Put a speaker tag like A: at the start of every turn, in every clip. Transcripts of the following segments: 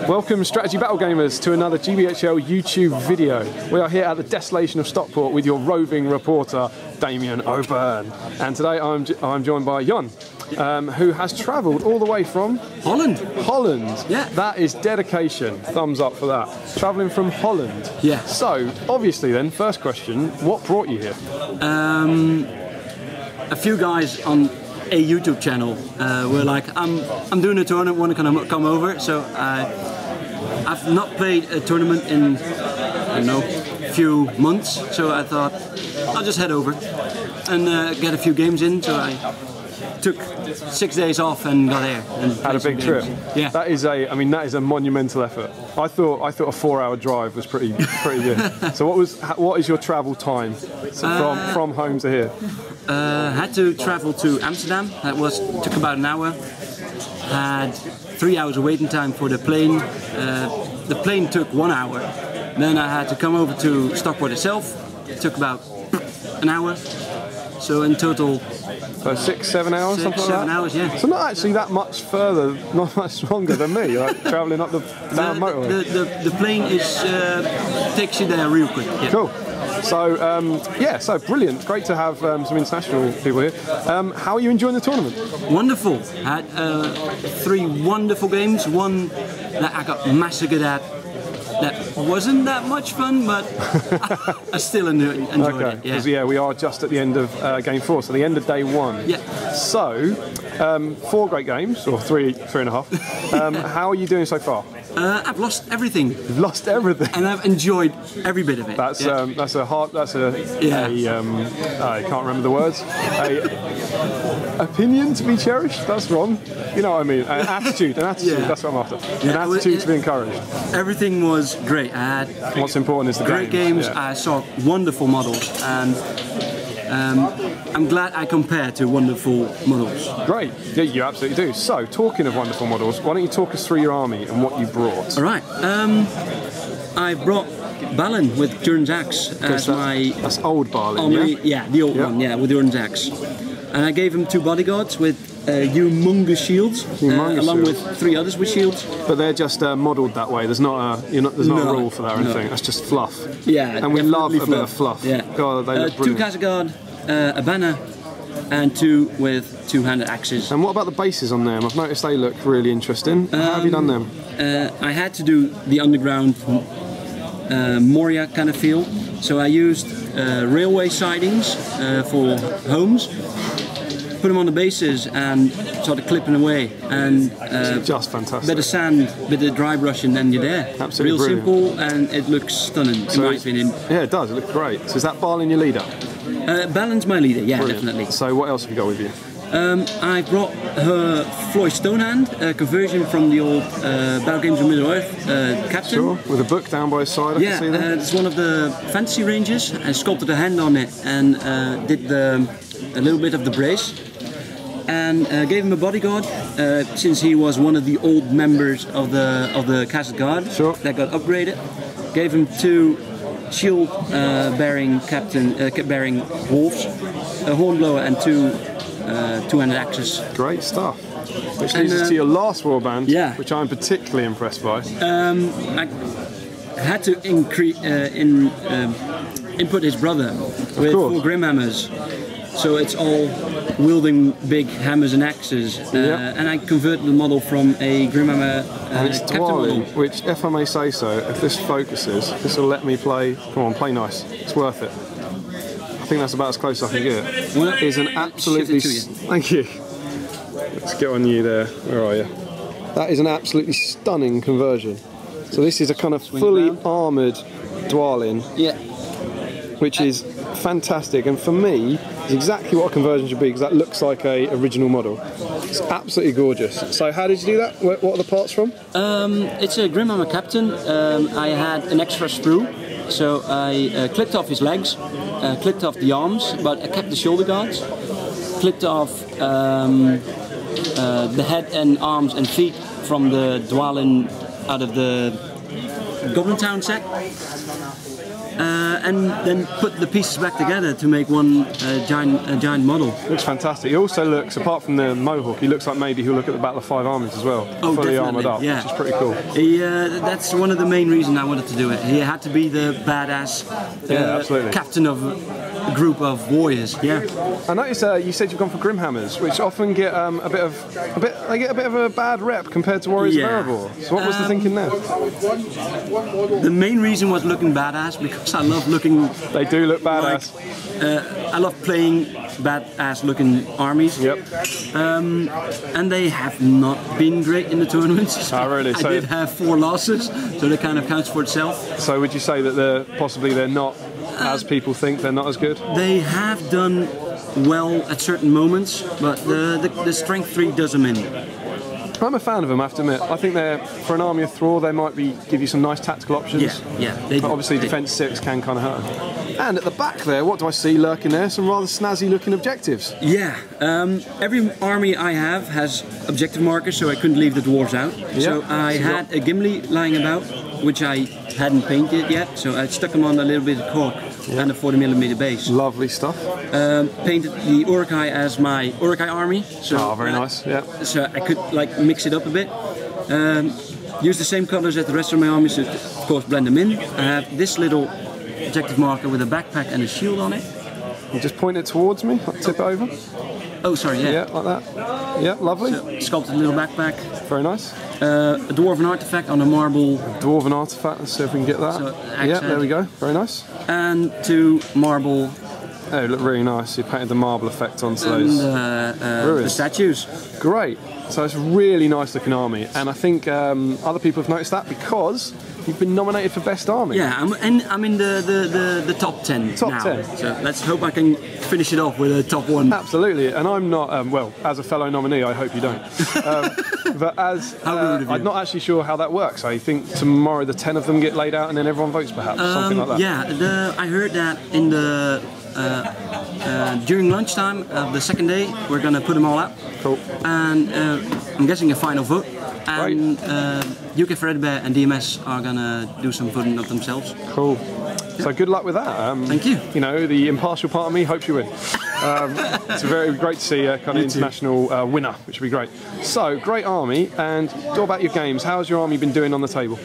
A: Welcome Strategy Battle Gamers to another GBHL YouTube video. We are here at the Desolation of Stockport with your roving reporter Damien O'Byrne. And today I'm joined by Jon, who has travelled all the way from
B: Holland.
A: Holland.
B: Yeah.
A: That is dedication. Thumbs up for that. Travelling from Holland.
B: Yeah.
A: So obviously then, first question, what brought you here?
B: A few guys on a YouTube channel were like, I'm doing a tournament, want to come over. So I've not played a tournament in, I don't know, a few months. So I thought I'll just head over and get a few games in. So I took 6 days off and got there. And
A: had a big trip.
B: Yeah.
A: That is a monumental effort. I thought a 4-hour drive was pretty good. So what is your travel time from home to here?
B: Had to travel to Amsterdam. That took about an hour. Had 3 hours of waiting time for the plane. The plane took 1 hour. Then I had to come over to Stockport itself. It took about an hour. So in total,
A: 6-7 hours, something like that?
B: 7 hours, yeah.
A: So not actually that much further, not much longer than me, like travelling up the motorway.
B: The plane takes you there real quick. Yeah.
A: Cool. So so brilliant. Great to have some international people here. How are you enjoying the tournament?
B: Wonderful. Had 3 wonderful games. One that I got massacred at. That wasn't that much fun, but I still enjoyed it.
A: Because we are just at the end of game 4, so the end of day 1.
B: Yeah.
A: So 4 great games, or 3.5. How are you doing so far?
B: I've lost everything.
A: You've lost everything,
B: and I've enjoyed every bit of it.
A: I can't remember the words. Opinion to be cherished. That's wrong. You know what I mean? An attitude.
B: Yeah.
A: That's what I'm after. An attitude to be encouraged.
B: Everything was great. I had
A: what's important is the
B: great games.
A: Yeah.
B: I saw wonderful models, and I'm glad I compared to wonderful models.
A: Great. Yeah, you absolutely do. So, talking of wonderful models, why don't you talk us through your army and what you brought?
B: All right. I brought Balin with Durin's axe as
A: that's old Balin,
B: army, yeah, the old one, yeah, with Durin's axe. And I gave him 2 bodyguards with humongous shields, along with 3 others with shields.
A: But they're just modelled that way. There's not a rule for that or anything. That's just fluff.
B: Yeah,
A: and we love a bit of fluff.
B: Yeah.
A: God, they look
B: 2
A: brilliant.
B: Casagard, a banner, and 2 with 2-handed axes.
A: And what about the bases on them? I've noticed they look really interesting. How have you done them?
B: I had to do the underground Moria kind of feel, so I used railway sidings for homes. Put them on the bases and started clipping away, and
A: just fantastic.
B: Bit of sand, bit of dry brushing, and you're there.
A: Absolutely
B: real
A: brilliant.
B: Simple, and it looks stunning in my opinion.
A: Yeah, it does. It looks great. So is that Balin your leader?
B: Balin's my leader, yeah,
A: Brilliant.
B: definitely.
A: So what else have you got with you?
B: I brought her Floyd Stonehand, a conversion from the old Battle Games of Middle-earth captain.
A: Sure, with a book down by his side, I can see that.
B: It's one of the fantasy ranges. I sculpted a hand on it and did a little bit of the brace. And gave him a bodyguard since he was one of the old members of the Castle Guard that got upgraded. Gave him 2 shield bearing wolves, a hornblower, and 2 2-handed axes.
A: Great stuff. Which leads us to your last warband, which I'm particularly impressed by.
B: I had to input his brother with 4 Grimhammers. So it's all wielding big hammers and axes, and I converted the model from a Grimhammer
A: and it's Dwarves, which, if I may say so, if this focuses, this will let me play. Come on, play nice. It's worth it. I think that's about as close as I can get. It is an absolutely. Thank you. Let's get on you there. Where are you? That is an absolutely stunning conversion. So this is a kind of fully armoured Dwarven.
B: Yeah.
A: Which is fantastic, and for me, it's exactly what a conversion should be, because that looks like a original model. It's absolutely gorgeous. So how did you do that? What are the parts from?
B: It's a Grimhammer Captain. I had an extra sprue, so I clipped off his legs, clipped off the arms, but I kept the shoulder guards, clipped off the head and arms and feet from the Dwalin out of the Goblin Town set. and then put the pieces back together to make one giant model.
A: Looks fantastic. He also looks, apart from the mohawk, he looks like maybe he'll look at the Battle of Five Armies as well, fully armoured up, which is pretty cool.
B: That's one of the main reasons I wanted to do it. He had to be the badass captain of a group of warriors. Yeah.
A: I noticed you said you've gone for Grimhammers, which often get they get a bit of a bad rep compared to Warriors of Erebor. So what was the thinking there?
B: The main reason was looking badass, because I love looking.
A: They do look badass.
B: I love playing badass looking armies.
A: Yep.
B: And they have not been great in the tournaments.
A: Oh, really?
B: I did have 4 losses, so that kind of counts for itself.
A: So would you say that they're not as people think, they're not as good?
B: They have done well at certain moments, but the strength 3 does them in.
A: I'm a fan of them, I have to admit. I think for an army of Thor, they might give you some nice tactical options.
B: Yeah, they do.
A: But obviously, defense 6 can kind of hurt them. And at the back there, what do I see lurking there? Some rather snazzy looking objectives.
B: Yeah, every army I have has objective markers, so I couldn't leave the dwarves out. Yep. So I had a Gimli lying about, which I hadn't painted yet, so I stuck them on a little bit of cork and a 40mm base.
A: Lovely stuff.
B: Painted the Uruk-hai as my Uruk-hai army. So,
A: very nice. Yeah.
B: So I could mix it up a bit. Use the same colors as the rest of my army, so of course blend them in. I have this little objective marker with a backpack and a shield on it.
A: You just point it towards me, tip it over.
B: Oh, sorry, yeah.
A: Yeah, like that. Yeah, lovely.
B: So, sculpted little backpack.
A: Very nice.
B: A dwarven artifact on a marble.
A: Dwarven artifact, let's see if we can get that.
B: So,
A: yeah, there we go. Very nice.
B: And 2 marble.
A: Oh, look really nice. You painted the marble effect onto those
B: the statues.
A: Great. So it's a really nice looking army, and I think other people have noticed that because you've been nominated for Best Army.
B: Yeah, I'm in the top 10
A: Top
B: now.
A: 10.
B: So let's hope I can finish it off with a top 1.
A: Absolutely, and I'm not, well, as a fellow nominee, I hope you don't. But I'm not actually sure how that works. I think tomorrow the 10 of them get laid out and then everyone votes perhaps, something like that.
B: Yeah, I heard that in the during lunchtime of the second day, we're going to put them all up.
A: Cool.
B: And I'm guessing a final vote. And UK Fredbear and DMS are going to do some voting of themselves.
A: Cool. So good luck with that.
B: Thank you.
A: You know, the impartial part of me hopes you win. It's very great to see a kind of international winner, which would be great. So, great army, and what about your games? How's your army been doing on the table?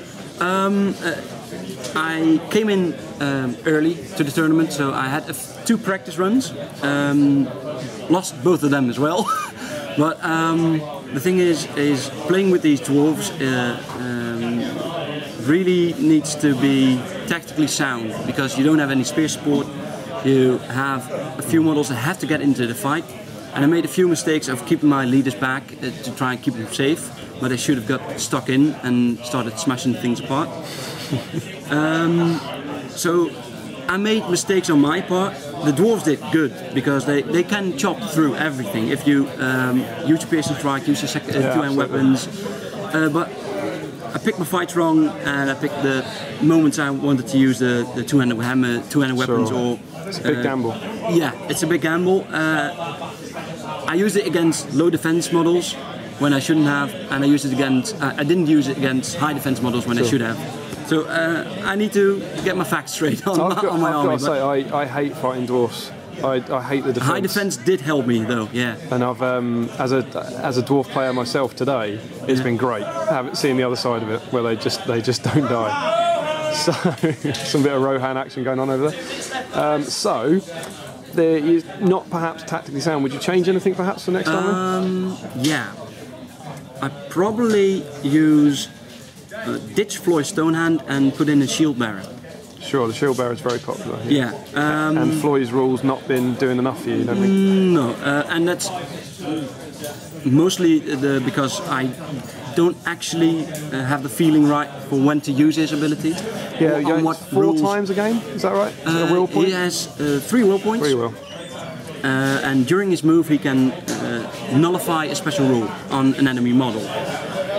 B: I came in early to the tournament, so I had 2 practice runs. Lost both of them as well. But the thing is playing with these dwarves really needs to be tactically sound, because you don't have any spear support. You have a few models that have to get into the fight, and I made a few mistakes of keeping my leaders back to try and keep them safe, but they should have got stuck in and started smashing things apart. So I made mistakes on my part. The dwarves did good, because they can chop through everything if you use your piercing strike, use your two-hand weapons. But I picked my fights wrong, and I picked the moments I wanted to use the two-handed hammer, two-handed weapons, or
A: it's a big gamble.
B: Yeah, it's a big gamble. I used it against low defense models when I shouldn't have, and I used it against. I didn't use it against high defense models when I should have. So I need to get my facts straight on my army.
A: I've got to say, I hate fighting dwarfs. I hate the defense.
B: High defense did help me though, yeah.
A: And I've as a dwarf player myself today, it's been great seeing the other side of it, where they just don't die. So some bit of Rohan action going on over there. So there is not perhaps tactically sound. Would you change anything perhaps for next time?
B: Yeah, I probably use ditch Floy Stonehand and put in a shield bearer.
A: Sure, the shield bearer is very popular here.
B: Yeah.
A: And Floyd's rules not been doing enough for you, don't think?
B: No, and that's mostly because I don't actually have the feeling right for when to use his ability.
A: Yeah, you're going 4 times a game, is that right? Is it a will point?
B: He has 3 will points.
A: 3 will.
B: And during his move he can nullify a special rule on an enemy model.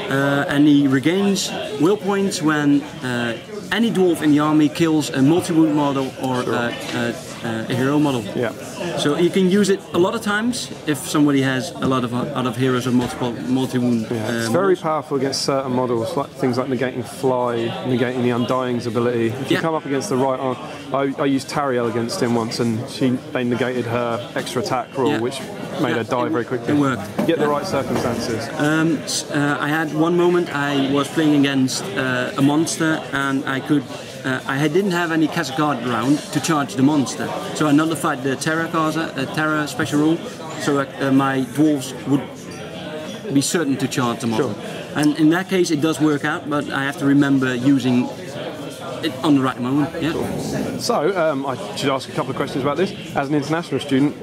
B: And he regains will points when any dwarf in the army kills a multi-wound model or a hero model.
A: Yeah.
B: So you can use it a lot of times if somebody has a lot of heroes or multi-wound.
A: Yeah, it's very powerful against certain models, like things like negating fly, negating the Undying's ability. If you come up against the right arm, I used Tariel against him once, and they negated her extra attack rule, which made her die very quickly.
B: It worked.
A: Get the right circumstances.
B: I had one moment I was playing against a monster, and I didn't have any Cascade around to charge the monster, so I nullified the Terra special rule, so my dwarves would be certain to charge the monster.
A: Sure.
B: And in that case, it does work out, but I have to remember using it on the right moment. Yeah.
A: Cool. So I should ask a couple of questions about this. As an international student.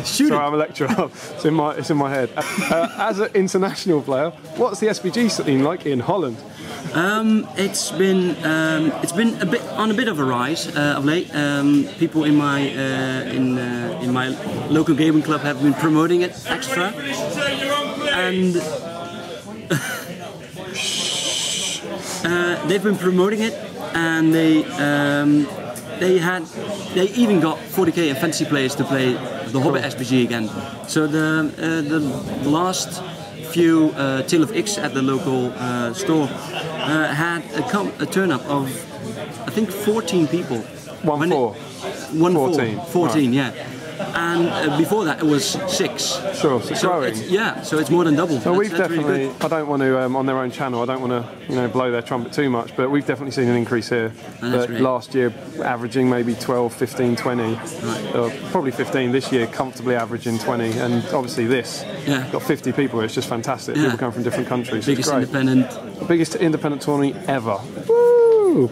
A: Sorry, I'm a lecturer. It's in my head. As an international player, what's the SBG scene like in Holland?
B: It's been a bit of a rise of late. People in my local gaming club have been promoting it extra, and they've been promoting it, and they even got 40k and fantasy players to play the Hobbit SBG again. So the last few Tale of Ix at the local store had a turn up of, I think, 14 people.
A: 14.
B: 14, right. Yeah. And before that it was 6.
A: Sure, so growing.
B: So it's more than double.
A: So we've definitely, really, I don't want to, on their own channel, I don't want to blow their trumpet too much, but we've definitely seen an increase here. Last year averaging maybe 12, 15, 20, right. Probably 15 this year, comfortably averaging 20, and obviously this, got 50 people here. It's just fantastic. People come from different countries.
B: Biggest
A: biggest independent tourney ever. Woo!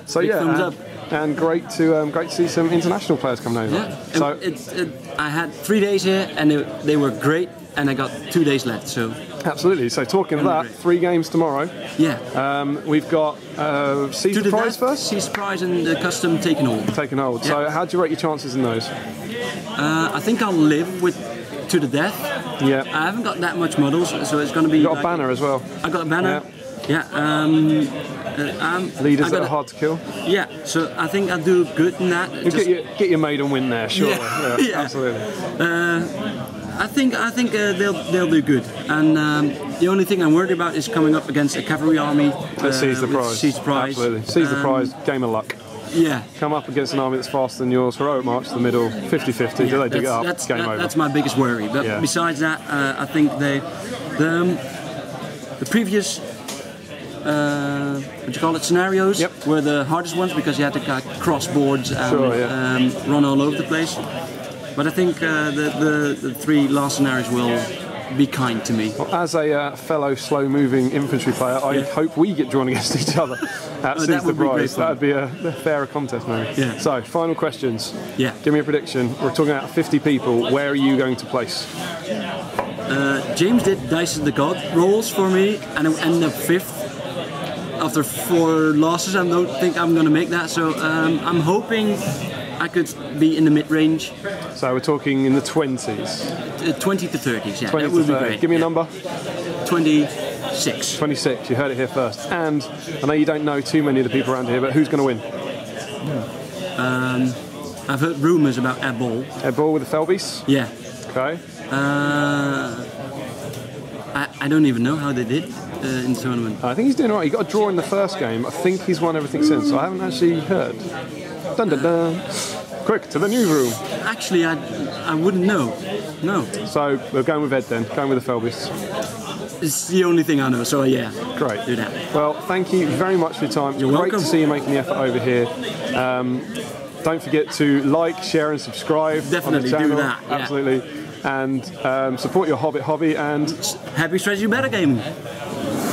A: So
B: thumbs up.
A: And great to see some international players coming over.
B: Yeah.
A: So
B: I had 3 days here, and they were great, and I got 2 days left. So
A: absolutely. So talking of that, 3 games tomorrow.
B: Yeah.
A: We've got Seize the Prize first.
B: Seize the Prize and the custom Taken Hold.
A: Taken Hold. Yeah. So how do you rate your chances in those?
B: I think I'll live with to the death.
A: Yeah.
B: I haven't got that much models, so it's going to be.
A: You got a banner as well.
B: I got a banner. Yeah.
A: Leaders that are hard to kill.
B: Yeah, so I think I'll do good in that.
A: Get your maiden win there, sure. Yeah, absolutely.
B: I think they'll do good, and the only thing I'm worried about is coming up against a cavalry army.
A: Seize the Prize.
B: Seize the Prize.
A: Absolutely. Seize the Prize. Game of luck.
B: Yeah.
A: Come up against an army that's faster than yours. Heroic march to the middle. 50-50. Do they dig it up? It's game over.
B: That's my biggest worry. But besides that, I think the previous. What do you call it? Scenarios were the hardest ones because you had to cross boards and run all over the place. But I think the 3 last scenarios will be kind to me.
A: Well, as a fellow slow-moving infantry player, I hope we get drawn against each other at Seize the Prize. That would be a fairer contest, maybe. Yeah. So, final questions.
B: Yeah.
A: Give me a prediction. We're talking about 50 people. Where are you going to place?
B: James did Dice of the God rolls for me, and I ended up 5th. After 4 losses, I don't think I'm going to make that. So I'm hoping I could be in the mid-range.
A: So we're talking in the 20s?
B: 20 to 30s, yeah.
A: 20
B: that would
A: to 30.
B: Be great.
A: Give me a number.
B: 26.
A: 26, you heard it here first. And I know you don't know too many of the people around here, but who's going to win?
B: I've heard rumours about Ed Ball.
A: Ed Ball with the Felbies?
B: Yeah.
A: Okay.
B: I don't even know how they did in the tournament.
A: I think he's doing all right. He got a draw in the first game. I think he's won everything since, so I haven't actually heard. Dun dun dun. Quick, to the newsroom.
B: Actually, I wouldn't know. No.
A: So we're going with Ed then, going with the Felbies.
B: It's the only thing I know, so yeah.
A: Great.
B: Do that.
A: Well, thank you very much for your time. It's great to see you making the effort over here. Don't forget to like, share and subscribe.
B: Definitely
A: on the channel.
B: do that. Yeah.
A: Absolutely. And support your Hobbit hobby and
B: happy strategy metagaming.